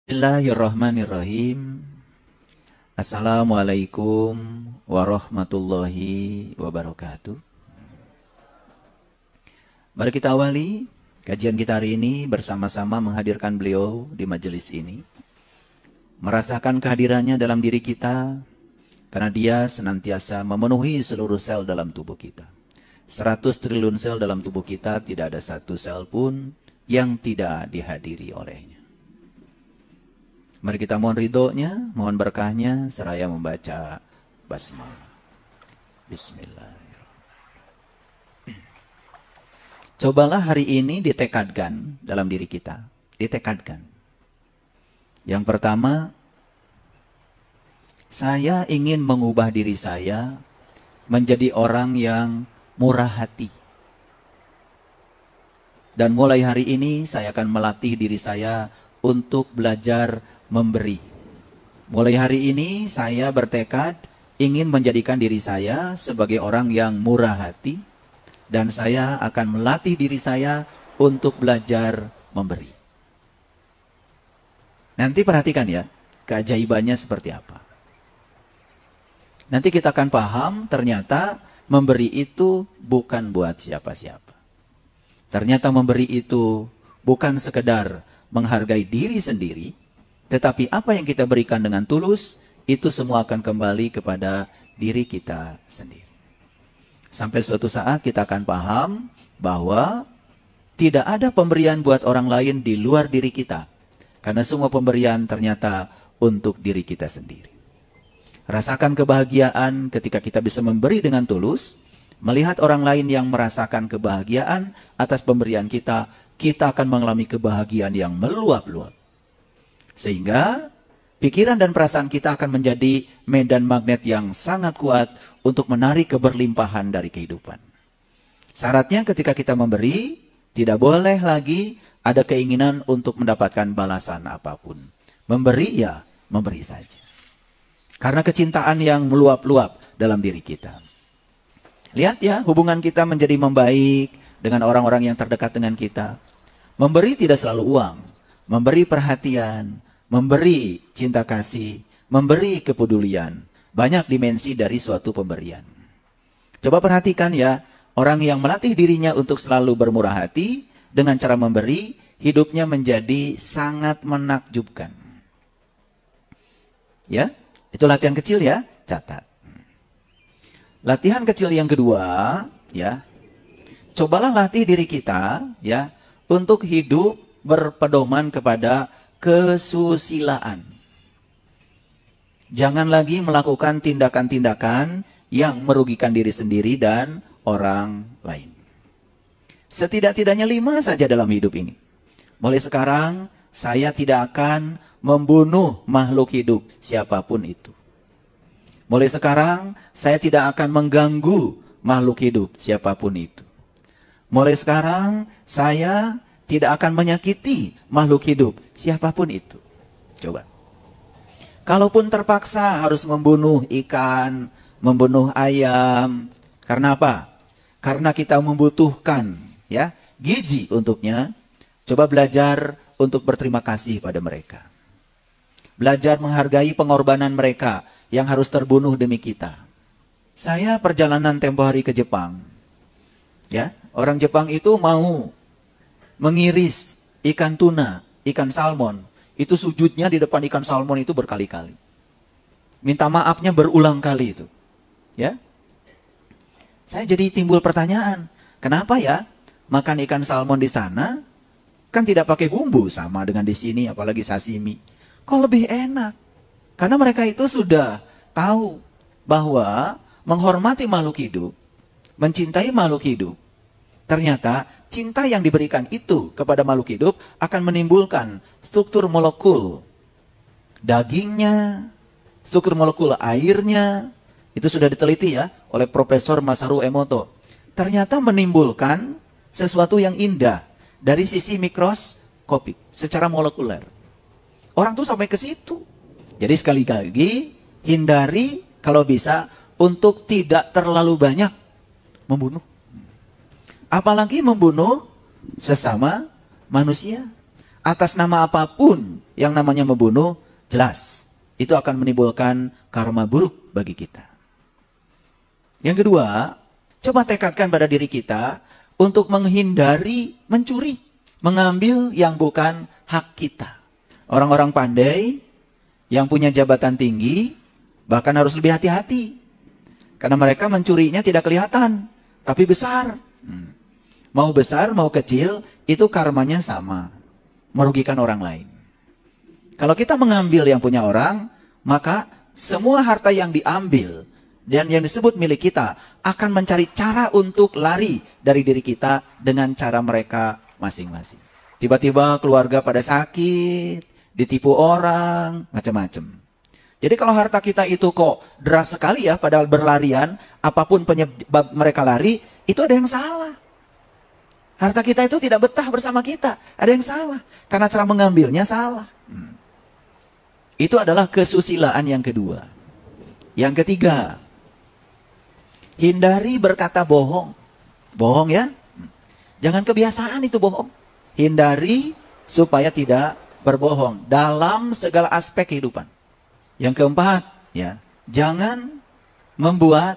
Bismillahirrahmanirrahim. Assalamualaikum warahmatullahi wabarakatuh. Mari kita awali kajian kita hari ini bersama-sama menghadirkan beliau di majelis ini. Merasakan kehadirannya dalam diri kita karena dia senantiasa memenuhi seluruh sel dalam tubuh kita. 100 triliun sel dalam tubuh kita, tidak ada satu sel pun yang tidak dihadiri olehnya. Mari kita mohon ridhonya, mohon berkahnya, seraya membaca basmalah. Bismillahirrahmanirrahim. Cobalah hari ini ditekadkan dalam diri kita. Ditekadkan. Yang pertama, saya ingin mengubah diri saya menjadi orang yang murah hati. Dan mulai hari ini saya akan melatih diri saya untuk belajar memberi. Mulai hari ini saya bertekad ingin menjadikan diri saya sebagai orang yang murah hati. Dan saya akan melatih diri saya untuk belajar memberi. Nanti perhatikan ya, keajaibannya seperti apa. Nanti kita akan paham ternyata memberi itu bukan buat siapa-siapa. Ternyata memberi itu bukan sekedar menghargai diri sendiri, tetapi apa yang kita berikan dengan tulus, itu semua akan kembali kepada diri kita sendiri. Sampai suatu saat kita akan paham bahwa tidak ada pemberian buat orang lain di luar diri kita. Karena semua pemberian ternyata untuk diri kita sendiri. Rasakan kebahagiaan ketika kita bisa memberi dengan tulus. Melihat orang lain yang merasakan kebahagiaan atas pemberian kita, kita akan mengalami kebahagiaan yang meluap-luap. Sehingga pikiran dan perasaan kita akan menjadi medan magnet yang sangat kuat untuk menarik keberlimpahan dari kehidupan. Syaratnya ketika kita memberi, tidak boleh lagi ada keinginan untuk mendapatkan balasan apapun. Memberi ya, memberi saja. Karena kecintaan yang meluap-luap dalam diri kita. Lihat ya, hubungan kita menjadi membaik dengan orang-orang yang terdekat dengan kita. Memberi tidak selalu uang. Memberi perhatian, memberi cinta kasih, memberi kepedulian. Banyak dimensi dari suatu pemberian. Coba perhatikan ya, orang yang melatih dirinya untuk selalu bermurah hati, dengan cara memberi, hidupnya menjadi sangat menakjubkan. Ya, itu latihan kecil ya, catat. Latihan kecil yang kedua, ya, cobalah latih diri kita, ya, untuk hidup berpedoman kepada kesusilaan. Jangan lagi melakukan tindakan-tindakan yang merugikan diri sendiri dan orang lain. Setidak-tidaknya 5 saja dalam hidup ini. Mulai sekarang, saya tidak akan membunuh makhluk hidup siapapun itu. Mulai sekarang, saya tidak akan mengganggu makhluk hidup siapapun itu. Mulai sekarang, saya tidak akan menyakiti makhluk hidup siapapun itu. Coba. Kalaupun terpaksa harus membunuh ikan, membunuh ayam. Karena apa? Karena kita membutuhkan ya gizi untuknya. Coba belajar untuk berterima kasih pada mereka. Belajar menghargai pengorbanan mereka yang harus terbunuh demi kita. Saya perjalanan tempo hari ke Jepang. Ya, orang Jepang itu mau mengiris ikan tuna, ikan salmon. Itu sujudnya di depan ikan salmon itu berkali-kali. Minta maafnya berulang kali itu. Ya. Saya jadi timbul pertanyaan, kenapa ya makan ikan salmon di sana kan tidak pakai bumbu sama dengan di sini, apalagi sashimi. Kok lebih enak? Karena mereka itu sudah tahu bahwa menghormati makhluk hidup, mencintai makhluk hidup, ternyata cinta yang diberikan itu kepada makhluk hidup akan menimbulkan struktur molekul dagingnya, struktur molekul airnya. Itu sudah diteliti ya oleh Profesor Masaru Emoto. Ternyata menimbulkan sesuatu yang indah dari sisi mikroskopik secara molekuler. Orang tuh sampai ke situ. Jadi sekali lagi hindari kalau bisa untuk tidak terlalu banyak membunuh. Apalagi membunuh sesama manusia. atas nama apapun yang namanya membunuh, jelas itu akan menimbulkan karma buruk bagi kita. Yang kedua, coba tekadkan pada diri kita untuk menghindari mencuri, mengambil yang bukan hak kita. Orang-orang pandai yang punya jabatan tinggi bahkan harus lebih hati-hati. Karena mereka mencurinya tidak kelihatan, tapi besar. Mau besar, mau kecil, itu karmanya sama. Merugikan orang lain. Kalau kita mengambil yang punya orang, maka semua harta yang diambil dan yang disebut milik kita akan mencari cara untuk lari dari diri kita dengan cara mereka masing-masing. Tiba-tiba keluarga pada sakit, ditipu orang, macam-macam. Jadi kalau harta kita itu kok deras sekali ya, padahal berlarian, apapun penyebab mereka lari, itu ada yang salah. Harta kita itu tidak betah bersama kita, ada yang salah. Karena cara mengambilnya salah. Itu adalah kesusilaan yang kedua. Yang ketiga, hindari berkata bohong. Bohong ya? Jangan kebiasaan itu bohong. Hindari supaya tidak berbohong dalam segala aspek kehidupan. Yang keempat, ya, jangan membuat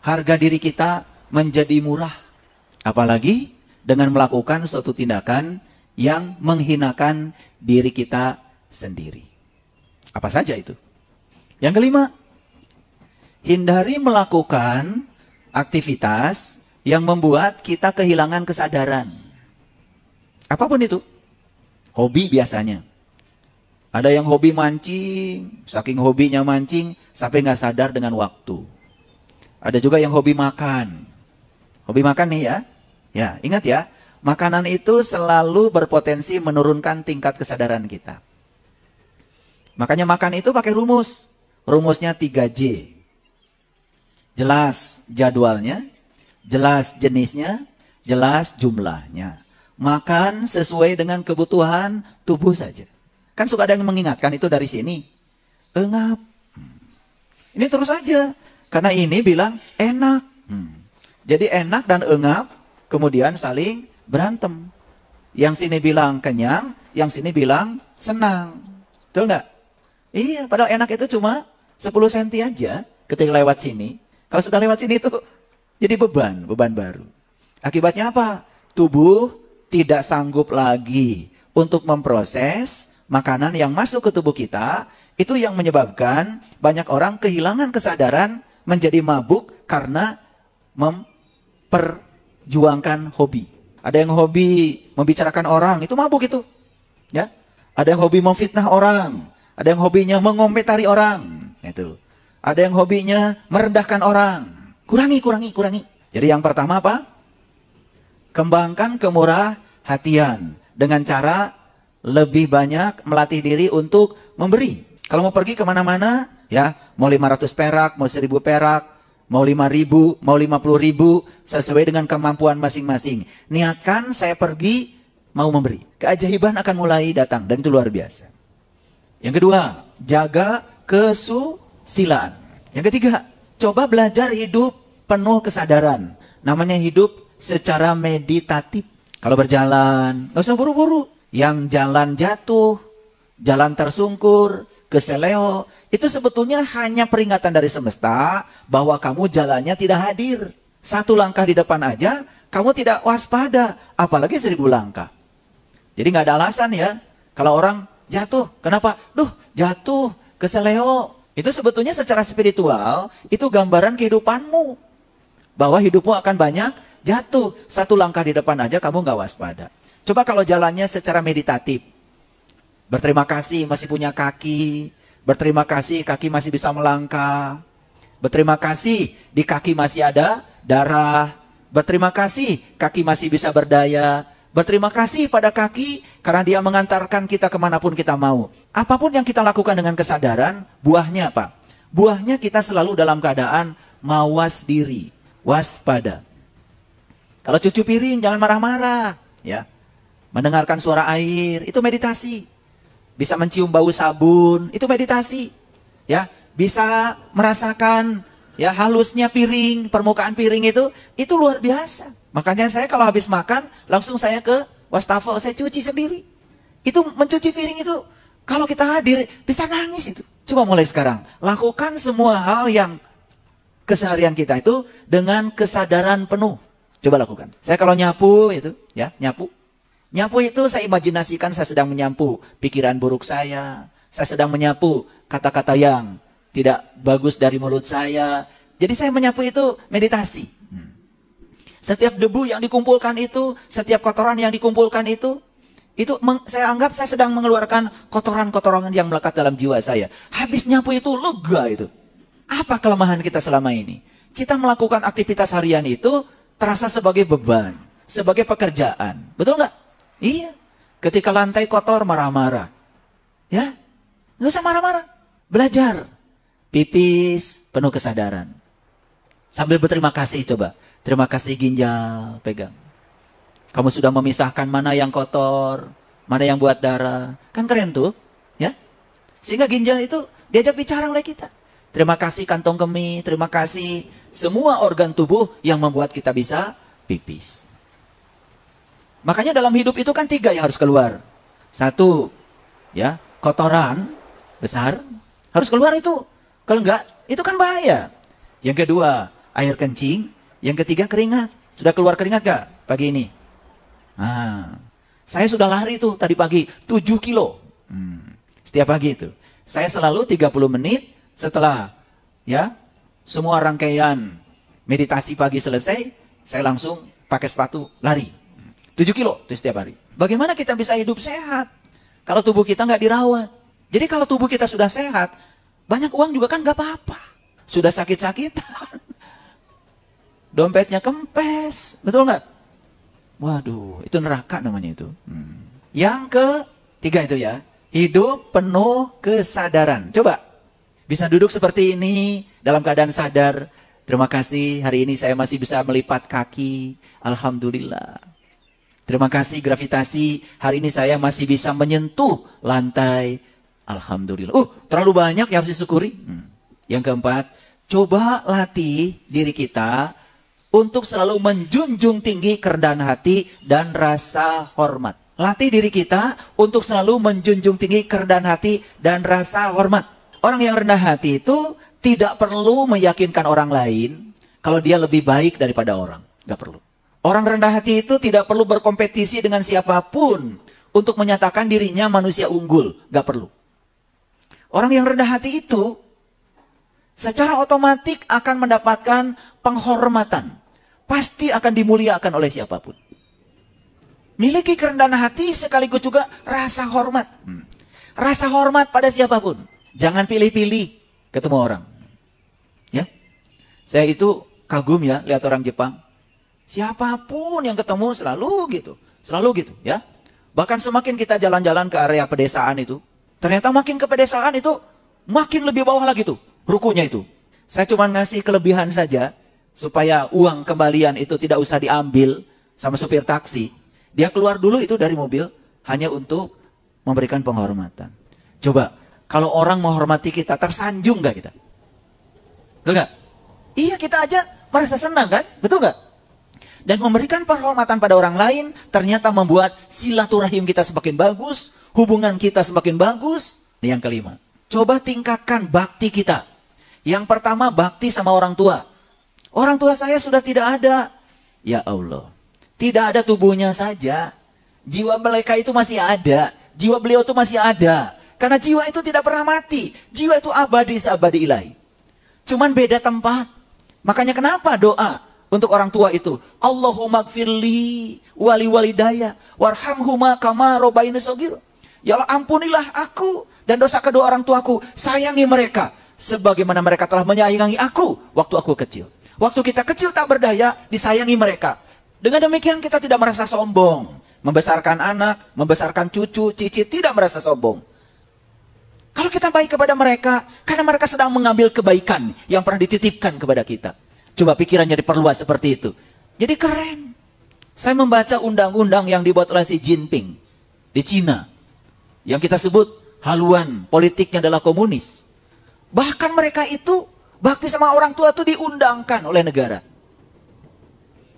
harga diri kita menjadi murah. Apalagi dengan melakukan suatu tindakan yang menghinakan diri kita sendiri. Apa saja itu? Yang kelima, hindari melakukan aktivitas yang membuat kita kehilangan kesadaran. Apapun itu. Hobi biasanya. Ada yang hobi mancing, saking hobinya mancing, sampai nggak sadar dengan waktu. Ada juga yang hobi makan. Hobi makan nih ya. Ya, ingat ya, makanan itu selalu berpotensi menurunkan tingkat kesadaran kita. Makanya makan itu pakai rumus. Rumusnya 3J. Jelas jadwalnya, jelas jenisnya, jelas jumlahnya. Makan sesuai dengan kebutuhan tubuh saja. Kan suka ada yang mengingatkan itu dari sini. Engap. Ini terus saja. Karena ini bilang enak. Jadi enak dan engap kemudian saling berantem. Yang sini bilang kenyang, yang sini bilang senang. Betul nggak? Iya, padahal enak itu cuma 10 cm aja ketika lewat sini. Kalau sudah lewat sini itu jadi beban baru. Akibatnya apa? Tubuh tidak sanggup lagi untuk memproses makanan yang masuk ke tubuh kita. Itu yang menyebabkan banyak orang kehilangan kesadaran, menjadi mabuk karena memperjuangkan hobi. Ada yang hobi membicarakan orang, itu mabuk itu. Ya. Ada yang hobi memfitnah orang. Ada yang hobinya mengomentari orang. Itu. Ada yang hobinya merendahkan orang. Kurangi. Jadi yang pertama apa? Kembangkan kemurah hatian. Dengan cara lebih banyak melatih diri untuk memberi. Kalau mau pergi kemana-mana, ya, mau 500 perak, mau 1000 perak, mau 5.000, mau 50.000, sesuai dengan kemampuan masing-masing. Niatkan saya pergi, mau memberi. Keajaiban akan mulai datang, dan itu luar biasa. Yang kedua, jaga kesusilaan. Yang ketiga, coba belajar hidup penuh kesadaran. Namanya hidup secara meditatif. Kalau berjalan, nggak usah buru-buru. Yang jalan jatuh, jalan tersungkur, keseleo, itu sebetulnya hanya peringatan dari semesta bahwa kamu jalannya tidak hadir. 1 langkah di depan aja, kamu tidak waspada, apalagi 1000 langkah. Jadi nggak ada alasan ya, kalau orang jatuh, kenapa? Jatuh, keseleo. Itu sebetulnya secara spiritual, itu gambaran kehidupanmu. Bahwa hidupmu akan banyak jatuh. 1 langkah di depan aja kamu nggak waspada. Coba kalau jalannya secara meditatif. Berterima kasih masih punya kaki. Berterima kasih kaki masih bisa melangkah. Berterima kasih di kaki masih ada darah. Berterima kasih kaki masih bisa berdaya. Berterima kasih pada kaki karena dia mengantarkan kita kemanapun kita mau. Apapun yang kita lakukan dengan kesadaran, buahnya apa? Buahnya kita selalu dalam keadaan mawas diri, waspada. Kalau cuci piring jangan marah-marah, ya. Mendengarkan suara air, itu meditasi. Bisa mencium bau sabun, itu meditasi. Ya, bisa merasakan ya halusnya piring, permukaan piring itu luar biasa. Makanya saya kalau habis makan, langsung saya ke wastafel, saya cuci sendiri. Itu mencuci piring itu, kalau kita hadir, bisa nangis itu. Coba mulai sekarang, lakukan semua hal yang keseharian kita itu dengan kesadaran penuh. Coba lakukan. Saya kalau nyapu itu, ya, nyapu itu saya imajinasikan saya sedang menyapu pikiran buruk saya sedang menyapu kata-kata yang tidak bagus dari mulut saya. Jadi saya menyapu itu meditasi. Setiap debu yang dikumpulkan itu, setiap kotoran yang dikumpulkan itu saya anggap saya sedang mengeluarkan kotoran-kotoran yang melekat dalam jiwa saya. Habis nyapu itu lega itu. Apa kelemahan kita selama ini? Kita melakukan aktivitas harian itu terasa sebagai beban, sebagai pekerjaan. Betul nggak? Iya. Ketika lantai kotor marah-marah. Ya, nggak usah marah-marah. Belajar. Pipis penuh kesadaran. Sambil berterima kasih coba. Terima kasih ginjal, pegang. Kamu sudah memisahkan mana yang kotor, mana yang buat darah. Kan keren tuh, ya? Sehingga ginjal itu diajak bicara oleh kita. Terima kasih kantong kemih, terima kasih semua organ tubuh yang membuat kita bisa pipis. Makanya dalam hidup itu kan 3 yang harus keluar. 1, ya, kotoran besar harus keluar itu. Kalau enggak, itu kan bahaya. Yang kedua, air kencing. Yang ketiga, keringat. Sudah keluar keringat gak pagi ini? Nah, saya sudah lari tuh tadi pagi 7 kilo. Setiap pagi itu. Saya selalu 30 menit setelah ya semua rangkaian meditasi pagi selesai, saya langsung pakai sepatu lari. 7 kilo itu setiap hari. Bagaimana kita bisa hidup sehat kalau tubuh kita nggak dirawat? Jadi kalau tubuh kita sudah sehat, banyak uang juga kan nggak apa-apa. Sudah sakit-sakitan, dompetnya kempes, betul nggak? Waduh, itu neraka namanya itu. Yang ketiga itu ya, hidup penuh kesadaran. Coba, bisa duduk seperti ini dalam keadaan sadar. Terima kasih, hari ini saya masih bisa melipat kaki. Alhamdulillah. Terima kasih gravitasi, hari ini saya masih bisa menyentuh lantai. Alhamdulillah. Terlalu banyak yang harus disyukuri. Yang keempat, coba latih diri kita untuk selalu menjunjung tinggi kerendahan hati dan rasa hormat. Latih diri kita untuk selalu menjunjung tinggi kerendahan hati dan rasa hormat. Orang yang rendah hati itu tidak perlu meyakinkan orang lain kalau dia lebih baik daripada orang. Gak perlu. Orang rendah hati itu tidak perlu berkompetisi dengan siapapun untuk menyatakan dirinya manusia unggul. Gak perlu. Orang yang rendah hati itu secara otomatis akan mendapatkan penghormatan. Pasti akan dimuliakan oleh siapapun. Miliki kerendahan hati sekaligus juga rasa hormat. Rasa hormat pada siapapun. Jangan pilih-pilih ketemu orang. Ya, saya itu kagum ya lihat orang Jepang. Siapapun yang ketemu selalu gitu ya. Bahkan semakin kita jalan-jalan ke area pedesaan itu, ternyata makin ke pedesaan itu makin lebih bawah lagi tuh rukunya itu. Saya cuma ngasih kelebihan saja supaya uang kembalian itu tidak usah diambil sama supir taksi. Dia keluar dulu itu dari mobil hanya untuk memberikan penghormatan. Coba, kalau orang menghormati kita, tersanjung gak kita? Betul gak? Iya, kita aja merasa senang kan? Betul gak? Dan memberikan penghormatan pada orang lain ternyata membuat silaturahim kita semakin bagus, hubungan kita semakin bagus. Yang kelima, coba tingkatkan bakti kita. Yang pertama, bakti sama orang tua. Orang tua saya sudah tidak ada. Ya Allah. Tidak ada tubuhnya saja. Jiwa mereka itu masih ada. Jiwa beliau itu masih ada. Karena jiwa itu tidak pernah mati. Jiwa itu abadi seabadi ilahi. Cuman beda tempat. Makanya kenapa doa untuk orang tua itu? Allahumma gfirli wali walidaya warhamhuma kama robaini shogir. Ya Allah, ampunilah aku dan dosa kedua orang tuaku. Sayangi mereka sebagaimana mereka telah menyayangi aku waktu aku kecil. Waktu kita kecil tak berdaya, disayangi mereka. Dengan demikian kita tidak merasa sombong. Membesarkan anak, membesarkan cucu, cicit, tidak merasa sombong. Kalau kita baik kepada mereka, karena mereka sedang mengambil kebaikan yang pernah dititipkan kepada kita. Coba pikirannya diperluas seperti itu. Jadi keren. Saya membaca undang-undang yang dibuat oleh Xi Jinping di Cina. Yang kita sebut haluan politiknya adalah komunis. Bahkan mereka itu bakti sama orang tua itu diundangkan oleh negara.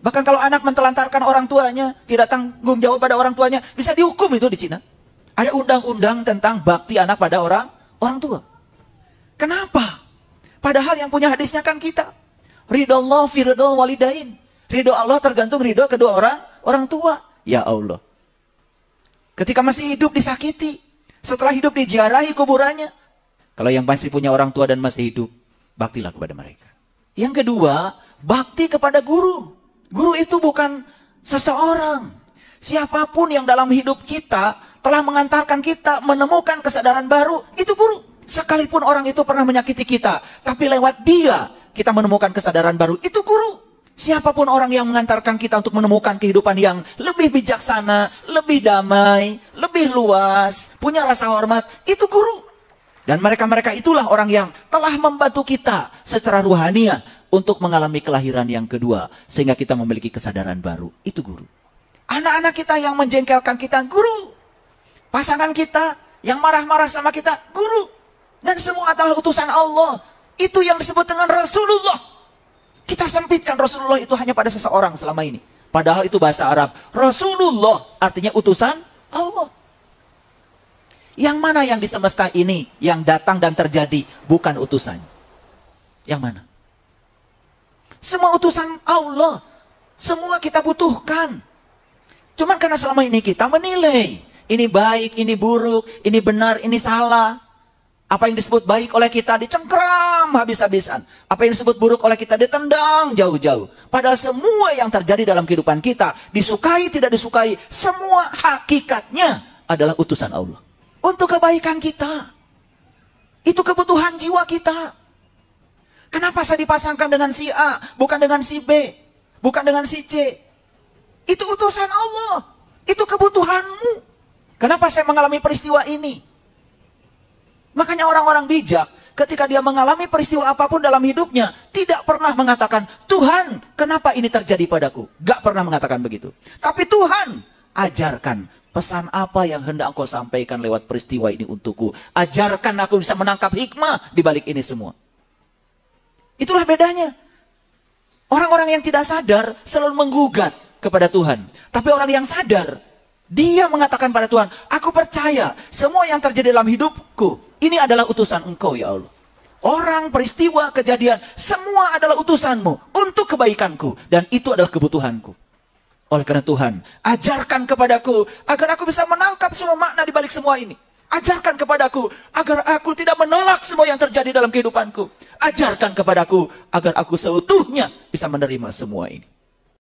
Bahkan kalau anak mentelantarkan orang tuanya, tidak tanggung jawab pada orang tuanya, bisa dihukum itu di Cina. Ada undang-undang tentang bakti anak pada orang tua. Kenapa? Padahal yang punya hadisnya kan kita. Ridho Allah fi ridho walidain. Ridho Allah tergantung ridho kedua orang tua. Ya Allah. Ketika masih hidup disakiti. Setelah hidup diziarahi kuburannya. Kalau yang masih punya orang tua dan masih hidup, baktilah kepada mereka. Yang kedua, bakti kepada guru. Guru itu bukan seseorang. Siapapun yang dalam hidup kita telah mengantarkan kita menemukan kesadaran baru, itu guru. Sekalipun orang itu pernah menyakiti kita, tapi lewat dia kita menemukan kesadaran baru, itu guru. Siapapun orang yang mengantarkan kita untuk menemukan kehidupan yang lebih bijaksana, lebih damai, lebih luas, punya rasa hormat, itu guru. Dan mereka-mereka itulah orang yang telah membantu kita secara ruhaniah untuk mengalami kelahiran yang kedua, sehingga kita memiliki kesadaran baru, itu guru. Anak-anak kita yang menjengkelkan kita, guru. Pasangan kita yang marah-marah sama kita, guru. Dan semua adalah utusan Allah. Itu yang disebut dengan Rasulullah. Kita sempitkan Rasulullah itu hanya pada seseorang selama ini. Padahal itu bahasa Arab. Rasulullah artinya utusan Allah. Yang mana yang di semesta ini yang datang dan terjadi bukan utusan? Yang mana? Semua utusan Allah. Semua kita butuhkan. Cuman karena selama ini kita menilai. Ini baik, ini buruk, ini benar, ini salah. Apa yang disebut baik oleh kita dicengkram habis-habisan. Apa yang disebut buruk oleh kita ditendang jauh-jauh. Padahal semua yang terjadi dalam kehidupan kita, disukai, tidak disukai, semua hakikatnya adalah utusan Allah. Untuk kebaikan kita. Itu kebutuhan jiwa kita. Kenapa saya dipasangkan dengan si A, bukan dengan si B, bukan dengan si C? Itu utusan Allah. Itu kebutuhanmu. Kenapa saya mengalami peristiwa ini? Makanya orang-orang bijak, ketika dia mengalami peristiwa apapun dalam hidupnya, tidak pernah mengatakan, Tuhan, kenapa ini terjadi padaku? Gak pernah mengatakan begitu. Tapi Tuhan, ajarkan pesan apa yang hendak engkau sampaikan lewat peristiwa ini untukku. Ajarkan aku bisa menangkap hikmah di balik ini semua. Itulah bedanya. Orang-orang yang tidak sadar selalu menggugat kepada Tuhan. Tapi orang yang sadar, dia mengatakan pada Tuhan, aku percaya semua yang terjadi dalam hidupku, ini adalah utusan engkau ya Allah. Orang, peristiwa, kejadian, semua adalah utusanmu untuk kebaikanku. Dan itu adalah kebutuhanku. Oleh karena Tuhan, ajarkan kepadaku agar aku bisa menangkap semua makna di balik semua ini. Ajarkan kepadaku agar aku tidak menolak semua yang terjadi dalam kehidupanku. Ajarkan kepadaku agar aku seutuhnya bisa menerima semua ini.